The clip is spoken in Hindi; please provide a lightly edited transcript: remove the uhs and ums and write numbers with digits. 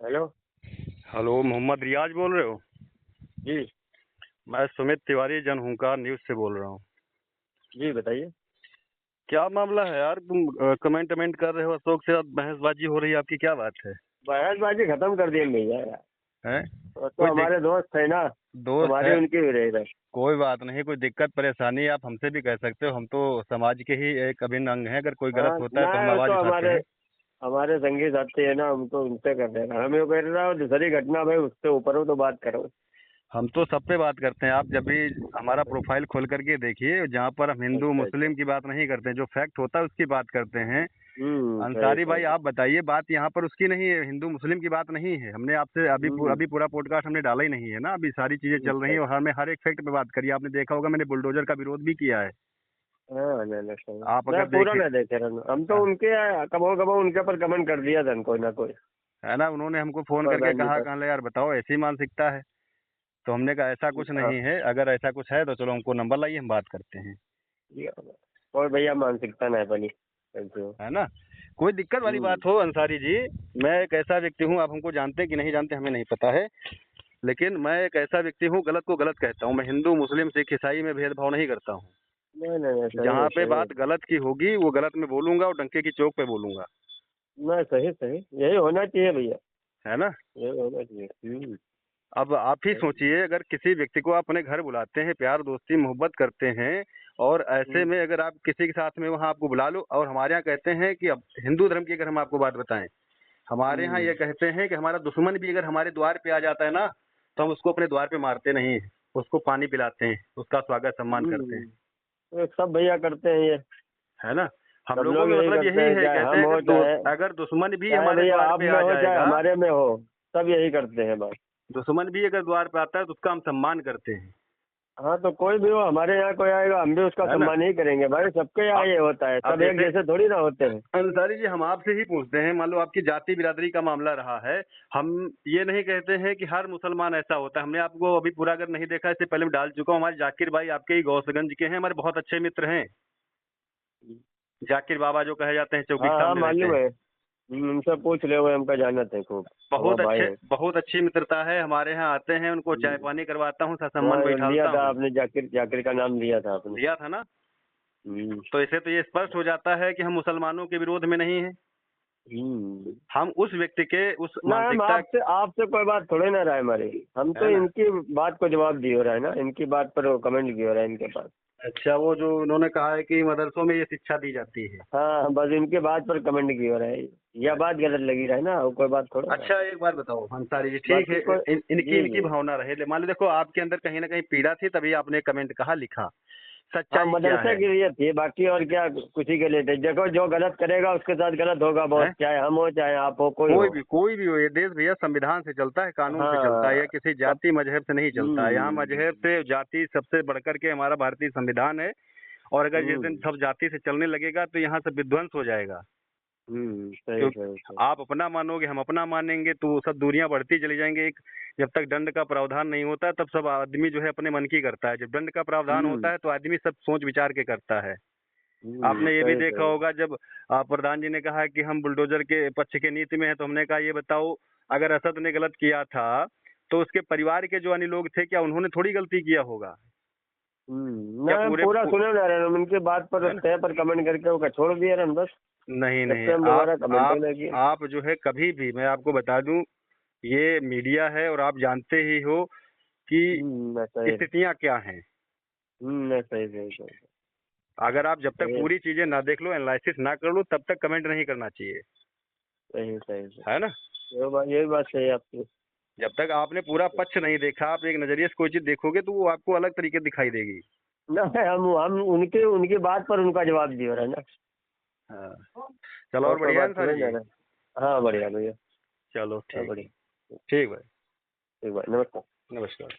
हेलो। हेलो, मोहम्मद रियाज बोल रहे हो? जी। मैं सुमित तिवारी जनहुंकार न्यूज़ से बोल रहा हूँ। जी बताइए। क्या मामला है यार, तुम कमेंट कर रहे हो, अशोक से बहसबाजी हो रही है आपकी, क्या बात है? बहसबाजी खत्म कर दिए भैया यार। हैं? वो तो कोई हमारे दोस्त है ना, दोस्त हमारी है? उनकी भी रहेगा। कोई बात नहीं, कोई दिक्कत परेशानी आप हमसे भी कह सकते हो, हम तो समाज के ही एक अभिन्न अंग हैं। अगर कोई हाँ गलत होता है ना, तो हम वो आवाज तो उठाते हमारे हैं। हमारे संगी साथी है ना, हम तो उनसे कर रहे हैं। हम ये कह रहे हो दूसरी घटना भाई उससे ऊपर हो तो बात करो। हम तो सब पे बात करते हैं। आप जब भी हमारा प्रोफाइल खोल करके देखिए, जहाँ पर हम हिंदू अच्छा अच्छा। मुस्लिम की बात नहीं करते हैं, जो फैक्ट होता है उसकी बात करते हैं। सही अंसारी भाई, सही। आप बताइए, बात यहाँ पर उसकी नहीं है, हिंदू मुस्लिम की बात नहीं है। हमने आपसे हम्म। अभी पूरा पॉडकास्ट हमने डाला ही नहीं है ना, अभी सारी चीजें चल रही अच्छा हैं और अच्छा। हमें हर एक फैक्ट पे बात करी। आपने देखा होगा, मैंने बुलडोजर का विरोध भी किया है। हाँ नहीं नहीं सही। आप मैं अगर पूरा देखें, नहीं देखे रहा, हम तो उनके कबो कबो उनके ऊपर कमेंट कर दिया था कोई ना कोई। है ना, उन्होंने हमको फोन करके प्रधान जी कहा, पर। कहने यार बताओ, ऐसी मानसिकता है? तो हमने कहा ऐसा कुछ हाँ। नहीं है, अगर ऐसा कुछ है तो चलो हमको नंबर लाइए, हम बात करते हैं। जी, और भैया मानसिकता नहीं बनी। Thank you. है ना? कोई दिक्कत वाली हम्म। बात हो अंसारी जी, मैं एक ऐसा व्यक्ति हूँ, आप हमको जानते हैं कि नहीं जानते हमें नहीं पता है, लेकिन मैं एक ऐसा व्यक्ति हूँ, गलत को गलत कहता हूँ। मैं हिंदू मुस्लिम सिख ईसाई में भेदभाव नहीं करता हूँ। नहीं नहीं नहीं, सही है जहाँ पे सही है। बात गलत की होगी वो गलत में बोलूंगा और डंके की चोट पे बोलूंगा। नहीं सही सही, यही होना चाहिए भैया। है ना? यही होना चाहिए। अब आप ही सही। सोचिए, अगर किसी व्यक्ति को आप अपने घर बुलाते हैं, प्यार दोस्ती मोहब्बत करते हैं, और ऐसे हम्म। में अगर आप किसी के साथ में वहाँ आपको बुला लो, और हमारे यहाँ कहते हैं कि अब हिंदू धर्म की अगर हम आपको बात बताएं, हमारे यहाँ ये कहते हैं कि हमारा दुश्मन भी अगर हमारे द्वार पे आ जाता है ना, तो हम उसको अपने द्वार पे मारते नहीं हैं, उसको पानी पिलाते हैं, उसका स्वागत सम्मान करते हैं। तो सब भैया करते हैं ये। है ना? हम सब लोगों लोग में यही मतलब करते यही हैं, है, चाहे कहते हम हैं हो चाहे अगर दुश्मन भी चाहे हमारे भैया द्वार आप पे में आ हो चाहे जाएगा, हमारे में हो, सब यही करते हैं बस। दुश्मन भी अगर द्वार पे आता है तो उसका हम सम्मान करते हैं। हाँ तो कोई भी हो, हमारे यहाँ कोई आएगा हम भी उसका है ना? सम्मान ही करेंगे भाई। सबके यहाँ अब ये होता है, अब सब एक जैसे जैसे थोड़ी ना होते हैं। अंसारी जी, हम आपसे ही पूछते हैं, मान लो आपकी जाति बिरादरी का मामला रहा है, हम ये नहीं कहते हैं कि हर मुसलमान ऐसा होता है। हमने आपको अभी पूरा अगर नहीं देखा, इससे पहले मैं डाल चुका हूँ। हमारे जाकिर भाई आपके ही गौसगंज के हैं, हमारे बहुत अच्छे मित्र हैं। जाकिर बाबा जो कहे जाते हैं, चौकी के हाँ हाँ सामने रहते मालूम हैं। है। उनसे पूछ ले, वो हमका जानते हैं खूब। हमारा भाई है। बहुत अच्छी मित्रता है, हमारे यहाँ आते हैं, उनको चाय हम्म। पानी करवाता हूँ, ससम्मान हाँ लिया बैठालता था हूँ। आपने, जाकिर जाकिर का नाम लिया था आपने। लिया था ना? हम्म। तो इससे तो ये स्पष्ट हो जाता है कि हम मुसलमानों के विरोध में नहीं हैं। हम्म। हम उस व्यक्ति के उस ना हम मानसिकता। आपसे आपसे कोई बात थोड़े ना रहा है हमारी। हम तो है ना? इनकी बात को जवाब दिए हो रहा है ना, इनकी बात पर वो कमेंट किया हो रहा है इनके पास। अच्छा, वो जो उन्होंने कहा है कि मदरसों में ये शिक्षा दी जाती है। हाँ बस इनके बात पर कमेंट किया हो रहा है। यह बात गलत लगी रहा है ना, और कोई बात थोड़ा ना। अच्छा, एक बात बताओ अंसारी जी, ठीक बाकी है, कोई। इनकी जी इनकी जी। भावना रहे, मान लो देखो आपके अंदर कहीं ना कहीं पीड़ा थी, तभी आपने कमेंट कहा, लिखा। हाँ सच्चाई क्या मदरसे है? के लिए थी, बाकी और क्या किसी के लिए थे। देखो जो गलत करेगा उसके साथ गलत होगा बॉस, हैं? चाहे हम हो चाहे आप हो, कोई हो। कोई भी हो, ये देश भैया संविधान से चलता है, कानून से चलता है, हाँ। ये किसी सब। जाति मजहब से नहीं चलता है। यहाँ हम्म। मजहब से जाति सबसे बढ़कर के हमारा भारतीय संविधान है। और अगर जिस दिन हम्म। सब जाति से चलने लगेगा तो यहाँ सब विध्वंस हो जाएगा। सही क्योंकि सही सही। आप अपना मानोगे, हम अपना मानेंगे, तो सब दूरियां बढ़ती चली जाएंगी। एक, जब तक दंड का प्रावधान नहीं होता तब सब आदमी जो है अपने मन की करता है। जब दंड का प्रावधान होता हम्म। है तो आदमी सब सोच विचार के करता है। आपने ये भी सही देखा सही। होगा, जब प्रधान जी ने कहा कि हम बुलडोजर के पक्ष के नीति में है, तो हमने कहा ये बताओ, अगर असद ने गलत किया था तो उसके परिवार के जो अन्य लोग थे, क्या उन्होंने थोड़ी गलती किया होगा? क्या ना पूरे पूरा सुने ना रहे, उनकी बात पर है ना? तय पर कमेंट करके वो छोड़ दिया रहे बस। नहीं जब नहीं, से हम दोबारा कमेंट ही नहीं किए। आप जो है कभी भी, मैं आपको बता दूं, ये मीडिया है और आप जानते ही हो कि मैं सही। स्थितियां क्या हैं। मैं सही सही सही। अगर आप जब तक सही पूरी चीजें ना देख लो, एनालिसिस ना कर लो, तब तक कमेंट नहीं करना चाहिए। सही सही सही। है ना? यही बात सही है आपकी। जब तक आपने पूरा पक्ष नहीं देखा, आप एक नजरिए से कोई चीज देखोगे तो वो आपको अलग तरीके दिखाई देगी। ना हम उनके उनकी बात पर उनका जवाब दिए रहे ना। हाँ। चलो, और और कोई बढ़िया है बात सर थोड़ी ना जी। रहे। हाँ बढ़िया भैया। चलो हाँ ठीक है। बढ़िया। ठीक भाई। ठीक भाई, नमस्कार। नमस्कार।